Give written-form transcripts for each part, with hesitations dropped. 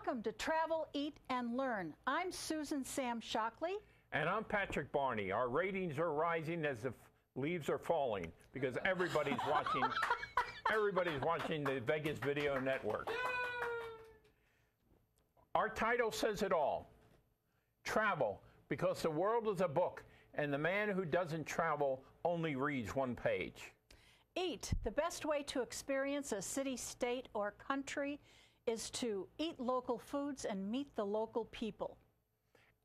Welcome to Travel, Eat, and Learn. I'm Susan Sam Shockley. And I'm Patrick Barney. Our ratings are rising as the leaves are falling because everybody's watching. Everybody's watching the Vegas Video Network. Our title says it all. Travel, because the world is a book, and the man who doesn't travel only reads one page. Eat. The best way to experience a city, state, or country is to eat local foods and meet the local people.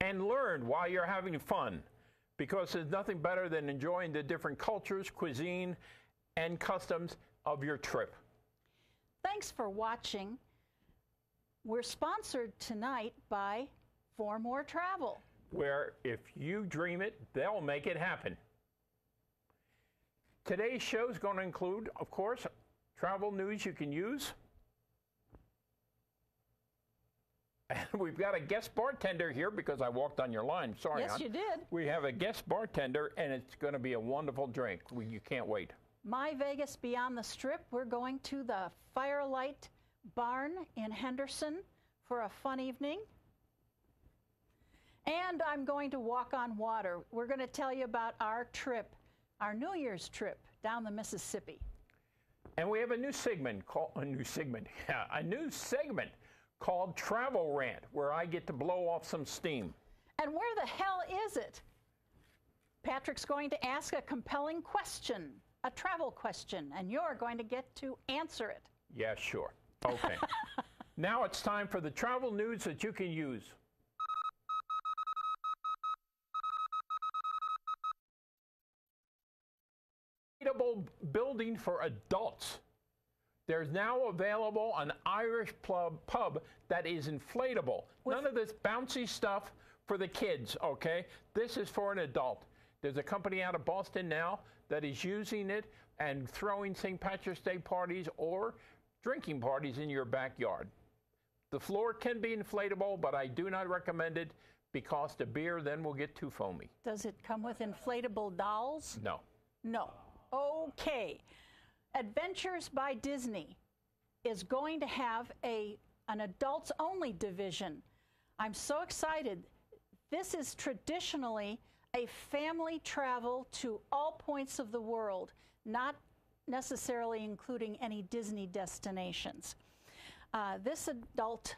And learn while you're having fun, because there's nothing better than enjoying the different cultures, cuisine, and customs of your trip. Thanks for watching. We're sponsored tonight by For More Travel, where if you dream it, they'll make it happen. Today's show is going to include, of course, travel news you can use. And we've got a guest bartender here because I walked on your line. Sorry, yes, you did. We have a guest bartender, and it's going to be a wonderful drink. You can't wait. My Vegas Beyond the Strip, we're going to the Firelight Barn in Henderson for a fun evening. And I'm going to walk on water. We're going to tell you about our trip, our New Year's trip down the Mississippi. And we have a new segment called called Travel Rant, where I get to blow off some steam. And where the hell is it? Patrick's going to ask a compelling question, a travel question, and you're going to get to answer it. Yeah, sure. Okay. Now it's time for the travel news that you can use. Inflatable building for adults. There's now available an Irish pub that is inflatable. None of this bouncy stuff for the kids, okay? This is for an adult. There's a company out of Boston now that is using it and throwing St. Patrick's Day parties or drinking parties in your backyard. The floor can be inflatable, but I do not recommend it because the beer then will get too foamy. Does it come with inflatable dolls? No. No. Okay. Adventures by Disney is going to have an adults-only division. I'm so excited. This is traditionally a family travel to all points of the world, not necessarily including any Disney destinations. This adult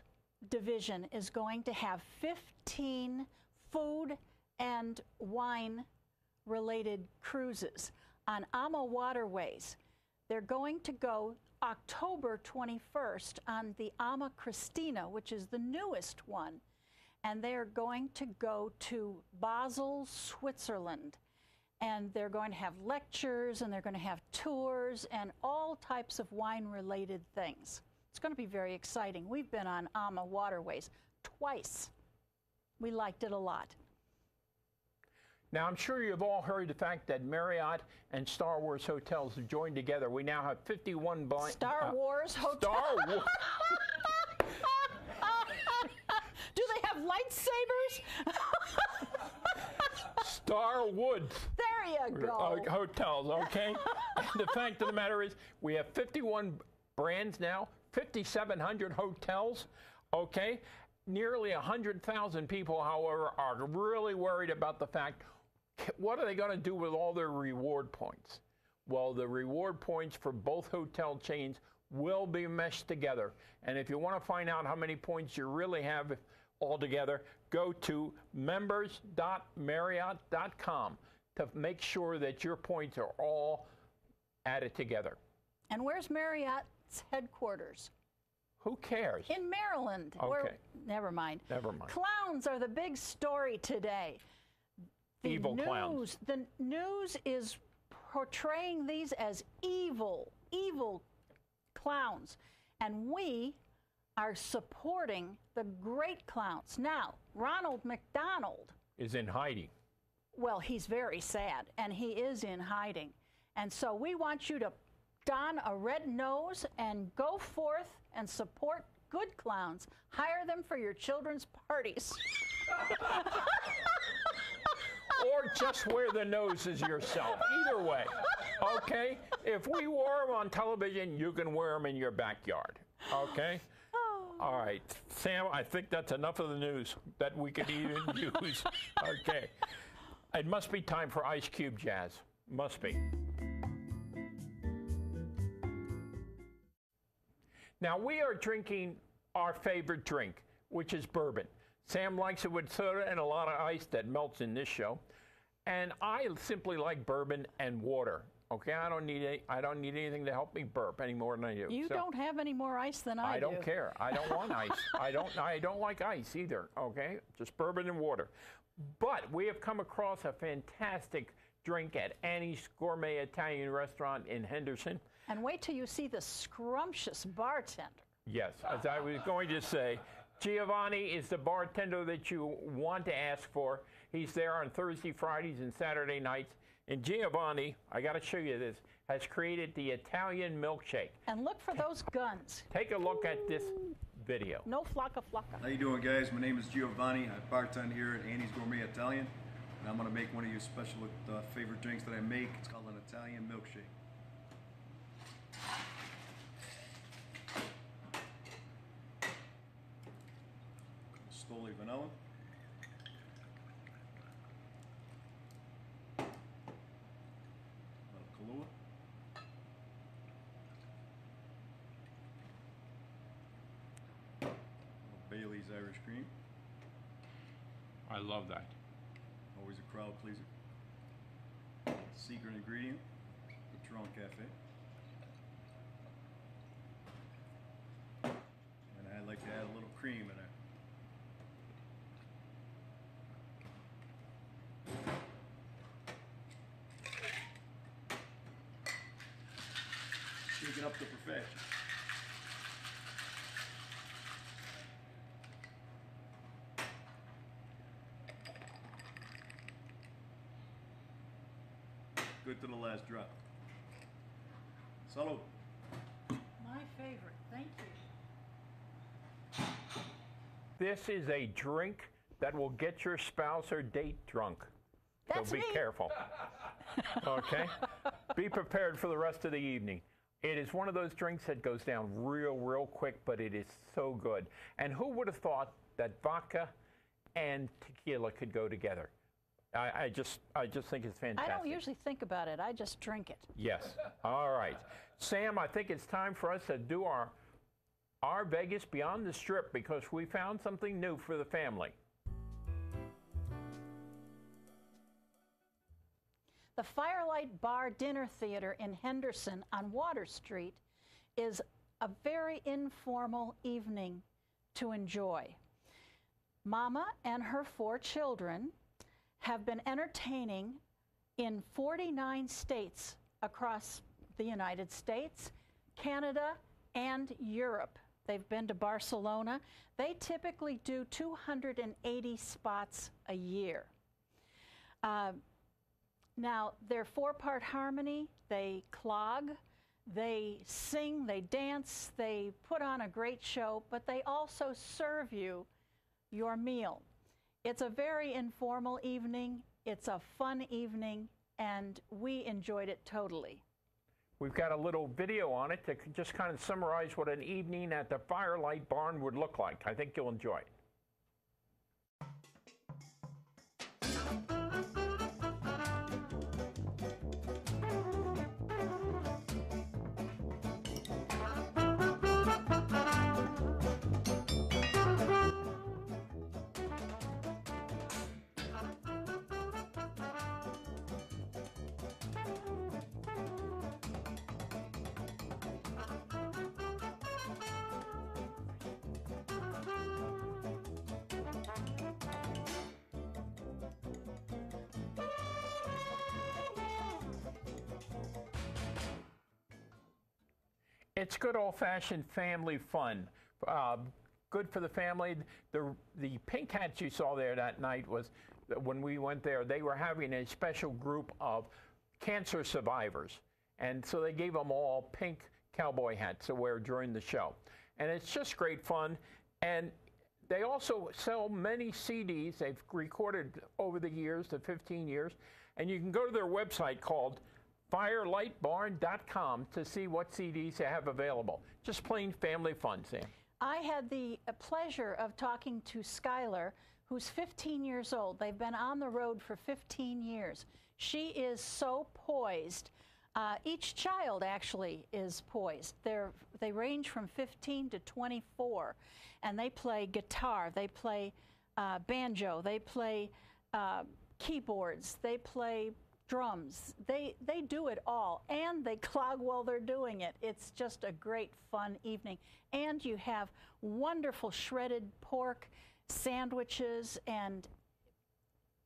division is going to have 15 food and wine-related cruises on AMA waterways. They're going to go October 21st on the AMA Christina, which is the newest one. And they're going to go to Basel, Switzerland. And they're going to have lectures, and they're going to have tours, and all types of wine-related things. It's going to be very exciting. We've been on AMA waterways twice. We liked it a lot. Now, I'm sure you've all heard the fact that Marriott and Star Wars hotels have joined together. We now have 51 Star Wars hotels? Star Wars. Do they have lightsabers? Starwood. There you go. Hotels, okay? And the fact of the matter is, we have 51 brands now, 5,700 hotels, okay? Nearly 100,000 people, however, are really worried about the fact, what are they going to do with all their reward points? Well, the reward points for both hotel chains will be meshed together. And if you want to find out how many points you really have altogether, go to members.marriott.com to make sure that your points are all added together. And where's Marriott's headquarters? Who cares? In Maryland. Okay. Never mind. Never mind. Clowns are the big story today. Evil clowns. The news is portraying these as evil clowns. And we are supporting the great clowns. Now, Ronald McDonald is in hiding. Well, he's very sad, and he is in hiding. And so we want you to don a red nose and go forth and support good clowns. Hire them for your children's parties. Or just wear the noses yourself. Either way, okay? If we wore them on television, you can wear them in your backyard, okay? Oh. All right. Sam, I think that's enough of the news that we could even use. Okay. It must be time for Ice Cube Jazz. Must be. Now, we are drinking our favorite drink, which is bourbon. Sam likes it with soda and a lot of ice that melts in this show. And I simply like bourbon and water. Okay, I don't need anything to help me burp any more than I do. You don't have any more ice than I do. I don't care. I don't want ice. I don't like ice either. Okay, just bourbon and water. But we have come across a fantastic drink at Annie's Gourmet Italian Restaurant in Henderson. And wait till you see the scrumptious bartender. Yes, as I was going to say, Giovanni is the bartender that you want to ask for. He's there on Thursday, Fridays, and Saturday nights. And Giovanni, I got to show you this, has created the Italian milkshake. And look for those guns. Take a look at this video. No flocka flocka. How you doing, guys? My name is Giovanni. I bartend here at Annie's Gourmet Italian. And I'm going to make one of your special favorite drinks that I make. It's called an Italian milkshake. Stoli vanilla. Kahlua. Bailey's Irish cream. I love that. Always a crowd pleaser. Secret ingredient, Patron Cafe. And I like to add a little cream in there. Shake it up to perfection. Good to the last drop. Salud. My favorite. Thank you. This is a drink that will get your spouse or date drunk. That's so be me. careful. Okay? Be prepared for the rest of the evening. It is one of those drinks that goes down real quick, but it is so good. And who would have thought that vodka and tequila could go together? I just think it's fantastic. I don't usually think about it. I just drink it. Yes. All right. Sam, I think it's time for us to do our Vegas Beyond the Strip because we found something new for the family. The Firelight Bar Dinner Theater in Henderson on Water Street is a very informal evening to enjoy. Mama and her 4 children have been entertaining in 49 states across the United States, Canada, and Europe. They've been to Barcelona. They typically do 280 spots a year. Now, they're 4-part harmony. They clog, they sing, they dance, they put on a great show, but they also serve you your meal. It's a very informal evening. It's a fun evening, and we enjoyed it totally. We've got a little video on it to just kind of summarize what an evening at the Firelight Barn would look like. I think you'll enjoy it. It's good old-fashioned family fun. Good for the family. The pink hats you saw there that night was, when we went there, they were having a special group of cancer survivors. And so they gave them all pink cowboy hats to wear during the show. And it's just great fun. And they also sell many CDs they've recorded over the years, the 15 years. And you can go to their website called firelightbarn.com to see what CDs they have available. Just plain family fun, Sam. I had the pleasure of talking to Skylar, who's 15 years old. They've been on the road for 15 years. She is so poised. Each child actually is poised. They range from 15 to 24, and they play guitar, they play banjo, they play keyboards, they play drums. They do it all, and they clog while they're doing it. It's just a great fun evening. And you have wonderful shredded pork sandwiches and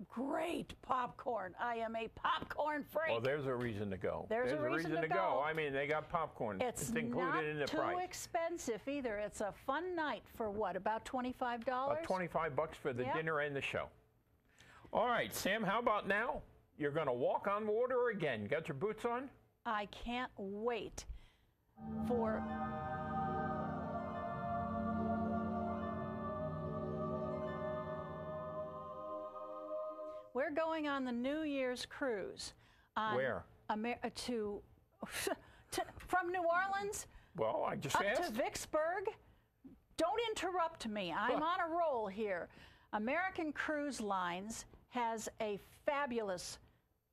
great popcorn. I am a popcorn freak. Well, there's a reason to go. There's a reason to go. I mean, they got popcorn. It's included in the price. Not too expensive either. It's a fun night for what, about $25? About $25 for the dinner and the show. All right, Sam, how about now? You're going to walk on water again. Got your boots on? I can't wait for... We're going on the New Year's cruise. Where? From New Orleans. Well, I just up asked. To Vicksburg. Don't interrupt me. I'm on a roll here. American Cruise Lines has a fabulous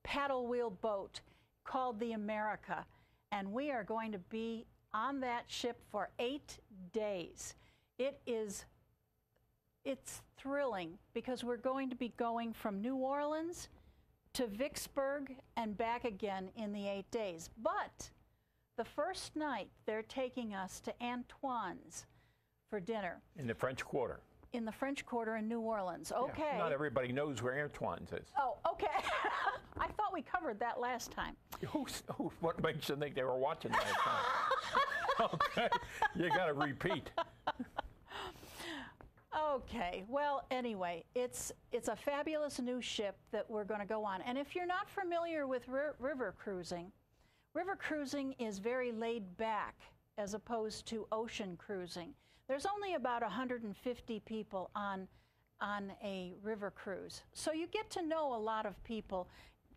paddle wheel boat called the America, and we are going to be on that ship for 8 days. It's thrilling because we're going to be going from New Orleans to Vicksburg and back again in the 8 days. But the first night, they're taking us to Antoine's for dinner. In the French Quarter. In the French Quarter in New Orleans. Okay. Yeah, not everybody knows where Antoine's is. Oh, okay. I thought we covered that last time. What makes you think they were watching last time? Okay, you got to repeat. Okay, well, anyway, it's a fabulous new ship that we're going to go on. And if you're not familiar with river cruising is very laid back as opposed to ocean cruising. There's only about 150 people on a river cruise. So you get to know a lot of people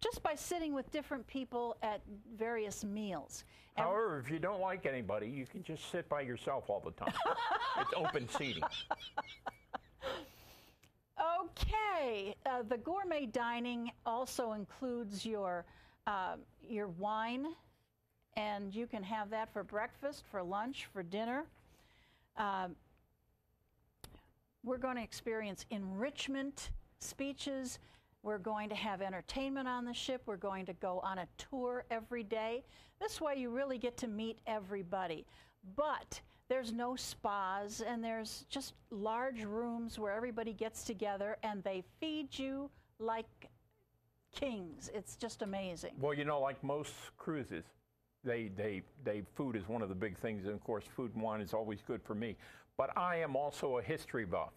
just by sitting with different people at various meals. However, if you don't like anybody, you can just sit by yourself all the time. It's open seating. Okay, the gourmet dining also includes your wine, and you can have that for breakfast, for lunch, for dinner. We're going to experience enrichment speeches. We're going to have entertainment on the ship. We're going to go on a tour every day. This way you really get to meet everybody. But there's no spas, and there's just large rooms where everybody gets together, and they feed you like kings. It's just amazing. Well, you know, like most cruises, food is one of the big things, and of course food and wine is always good for me. But I am also a history buff,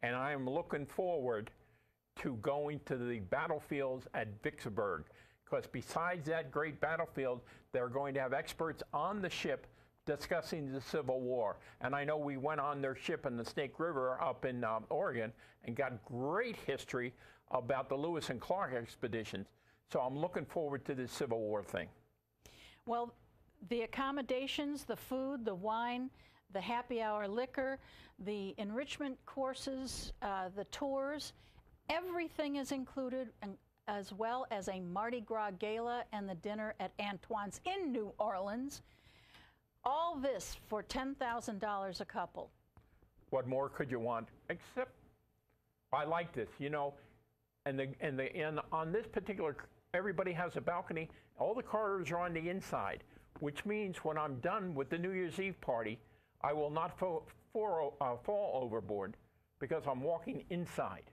and I am looking forward to going to the battlefields at Vicksburg, because besides that great battlefield, they're going to have experts on the ship discussing the Civil War. And I know we went on their ship in the Snake River up in Oregon and got great history about the Lewis and Clark expeditions. So I'm looking forward to this Civil War thing. Well, the accommodations, the food, the wine, the happy hour liquor, the enrichment courses, the tours, everything is included, and as well as a Mardi Gras gala and the dinner at Antoine's in New Orleans. All this for $10,000 a couple. What more could you want? Except, I like this, you know, and on this particular, everybody has a balcony. All the corridors are on the inside, which means when I'm done with the New Year's Eve party, I will not fall overboard because I'm walking inside.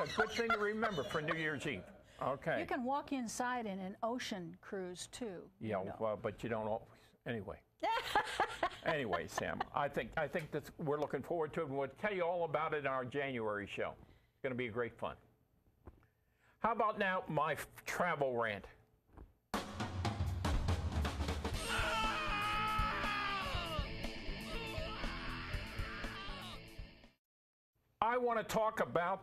It's a good thing to remember for New Year's Eve. Okay. You can walk inside in an ocean cruise too. Yeah, you know. Well, but you don't always. Anyway. Anyway, Sam, I think that we're looking forward to it, and we'll tell you all about it in our January show. It's going to be great fun. How about now my travel rant? I want to talk about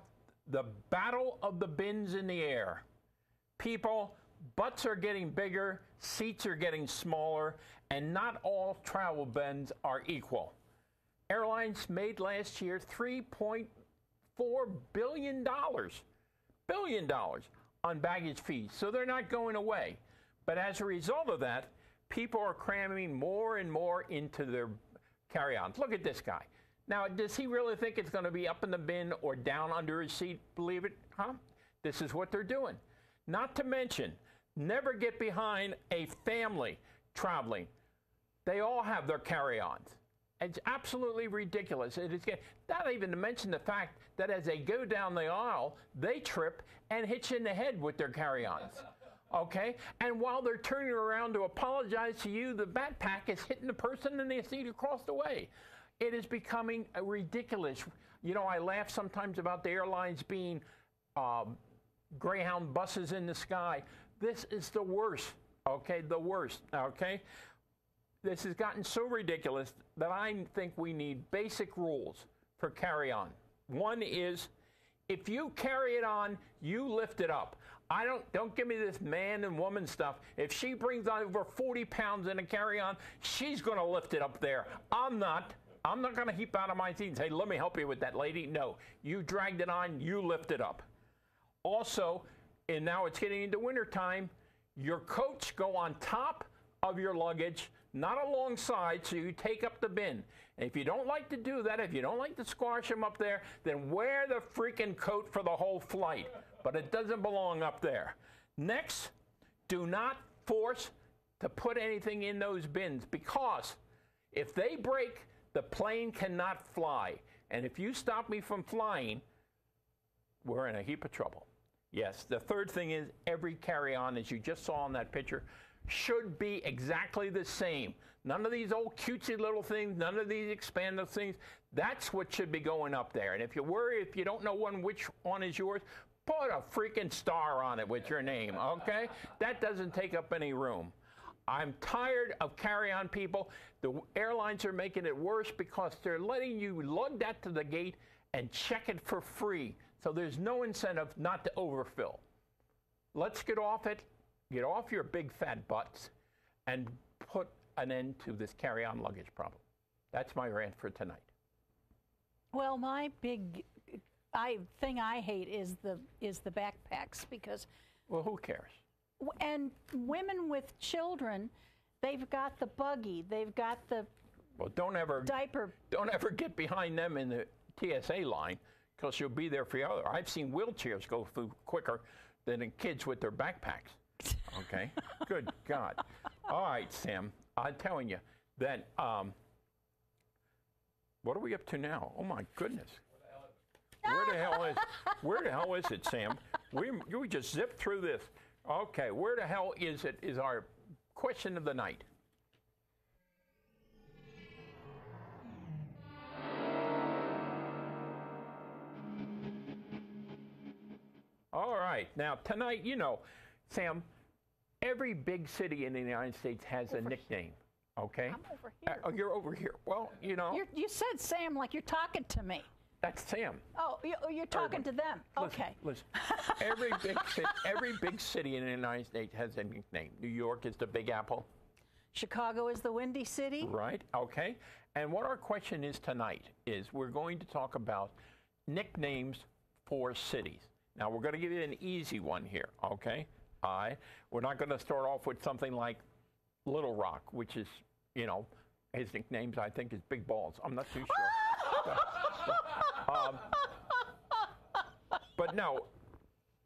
the battle of the bins in the air. People, butts are getting bigger, seats are getting smaller, and not all travel bins are equal. Airlines made last year $3.4 billion on baggage fees, so they're not going away. But as a result of that, people are cramming more and more into their carry-ons. Look at this guy. Now, does he really think it's going to be up in the bin or down under his seat? Believe it, huh? This is what they're doing. Not to mention, never get behind a family traveling. They all have their carry-ons. It's absolutely ridiculous. It is not even to mention the fact that as they go down the aisle, they trip and hit you in the head with their carry-ons. Okay? And while they're turning around to apologize to you, the backpack is hitting the person in the seat across the way. It is becoming ridiculous. You know, I laugh sometimes about the airlines being Greyhound buses in the sky. This is the worst, okay? The worst, okay? This has gotten so ridiculous that I think we need basic rules for carry-on. One is, if you carry it on, you lift it up. Don't give me this man and woman stuff. If she brings over 40 pounds in a carry-on, she's going to lift it up there. I'm not going to heap out of my seat and say, let me help you with that, lady. No, you dragged it on, you lift it up. Also, and now it's getting into wintertime, your coats go on top of your luggage, not alongside, so you take up the bin. And if you don't like to do that, if you don't like to squash them up there, then wear the freaking coat for the whole flight. But it doesn't belong up there. Next, do not force to put anything in those bins, because if they break, the plane cannot fly. And if you stop me from flying, we're in a heap of trouble. Yes, the third thing is every carry-on, as you just saw in that picture, should be exactly the same. None of these old cutesy little things, none of these expanded things. That's what should be going up there. And if you worry, if you don't know which one is yours, put a freaking star on it with your name, okay? That doesn't take up any room. I'm tired of carry-on people. The airlines are making it worse because they're letting you lug that to the gate and check it for free. So there's no incentive not to overfill. Let's get off it. Get off your big fat butts and put an end to this carry-on luggage problem. That's my rant for tonight. Well, my big thing I hate is the backpacks, because. Well, who cares? And women with children, they've got the buggy, they've got the diaper. Don't ever get behind them in the TSA line, because you'll be there for the other. I've seen wheelchairs go through quicker than the kids with their backpacks. Okay, good God. All right, Sam, I'm telling you that, what are we up to now? Oh my goodness. Where the hell is it, Sam? We just zipped through this. Okay, where the hell is it is our question of the night. All right, now tonight, you know, Sam, every big city in the United States has a nickname, okay? I'm over here. Oh, you're over here. Well, you know. You said Sam like you're talking to me. That's Sam. Oh, you're talking to them. Okay. Listen. Every big city in the United States has a nickname. New York is the Big Apple. Chicago is the Windy City. Right, okay. And what our question is tonight is we're going to talk about nicknames for cities. Now, we're going to give you an easy one here, okay? We're not going to start off with something like Little Rock, which is, you know, his nicknames, I think, is Big Balls. I'm not too sure. But no,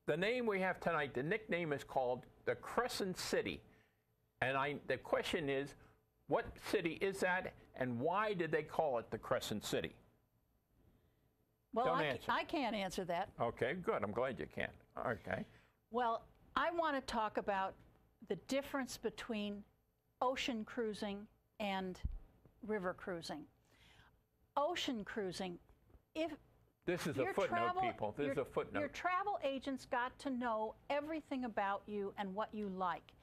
the name we have tonight, the nickname is called the Crescent City. And the question is, what city is that, and why did they call it the Crescent City? Well, I can't answer that. Okay, good. I'm glad you can. Okay. Well, I want to talk about the difference between ocean cruising and river cruising. Ocean cruising, this is a footnote, people. This is a footnote. Your travel agent's got to know everything about you and what you like.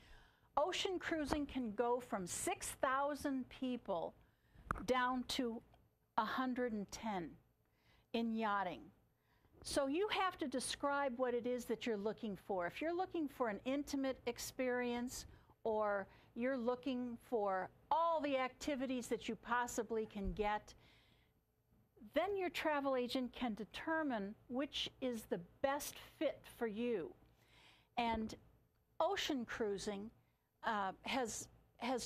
Ocean cruising can go from 6,000 people down to 110 in yachting. So you have to describe what it is that you're looking for. If you're looking for an intimate experience, or you're looking for all the activities that you possibly can get, then your travel agent can determine which is the best fit for you. And ocean cruising has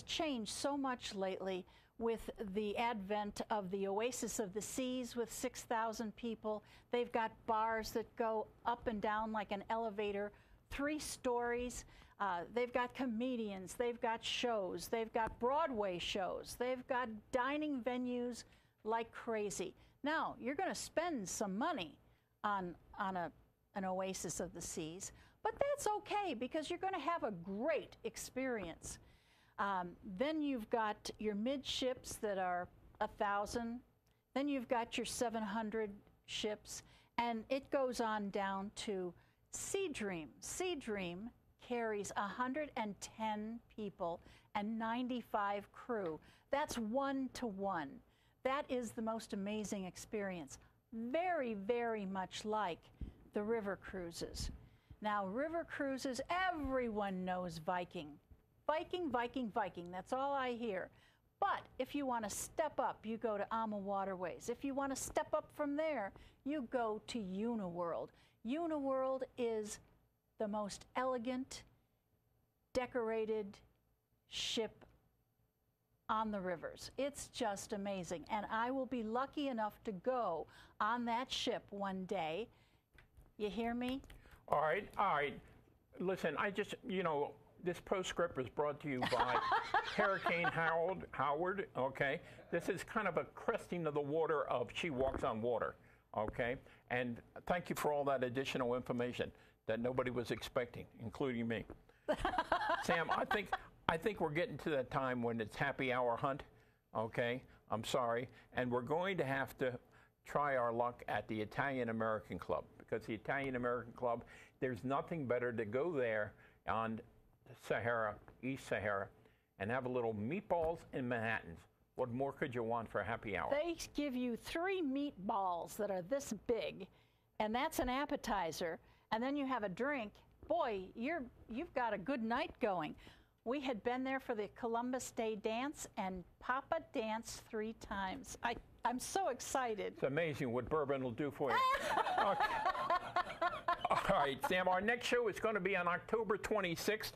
changed so much lately with the advent of the Oasis of the Seas with 6,000 people. They've got bars that go up and down like an elevator, 3 stories. They've got comedians, they've got shows, they've got Broadway shows, they've got dining venues like crazy. Now, you're going to spend some money on an Oasis of the Seas, but that's okay because you're going to have a great experience. Then you've got your midships that are 1,000. Then you've got your 700 ships, and it goes on down to Sea Dream. Sea Dream carries 110 people and 95 crew. That's 1-to-1. That is the most amazing experience. Very, very much like the river cruises. Now, river cruises, everyone knows Viking. Viking, Viking, Viking, that's all I hear. But if you want to step up, you go to AMA Waterways. If you want to step up from there, you go to Uniworld. Uniworld is the most elegant, decorated ship on the rivers. It's just amazing. And I will be lucky enough to go on that ship one day. You hear me? All right, all right. Listen, I just, this postscript was brought to you by Hurricane Howard, okay? This is kind of a cresting of the water of She Walks on Water, okay? And thank you for all that additional information that nobody was expecting, including me. Sam, I think we're getting to that time when it's happy hour hunt, okay? I'm sorry. And we're going to have to try our luck at the Italian American Club, because the Italian American Club, there's nothing better to go there on Sahara, East Sahara, and have a little meatballs and Manhattans. What more could you want for a happy hour? They give you 3 meatballs that are this big, and that's an appetizer, and then you have a drink. Boy, you've got a good night going. We had been there for the Columbus Day dance, and Papa danced 3 times. I'm so excited. It's amazing what bourbon will do for you. Okay. All right, Sam, our next show is going to be on October 26th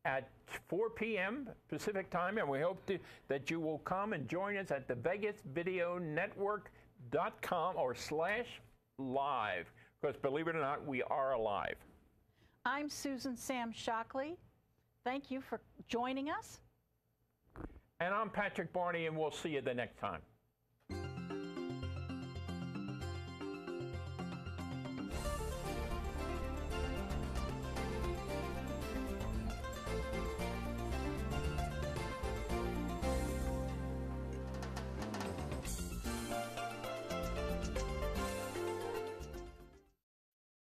at 4 p.m. Pacific time, and we hope that you will come and join us at the VegasVideoNetwork.com or /live, because believe it or not, we are alive. I'm Susan Sam Shockley. Thank you for joining us. And I'm Patrick Barney, and we'll see you the next time.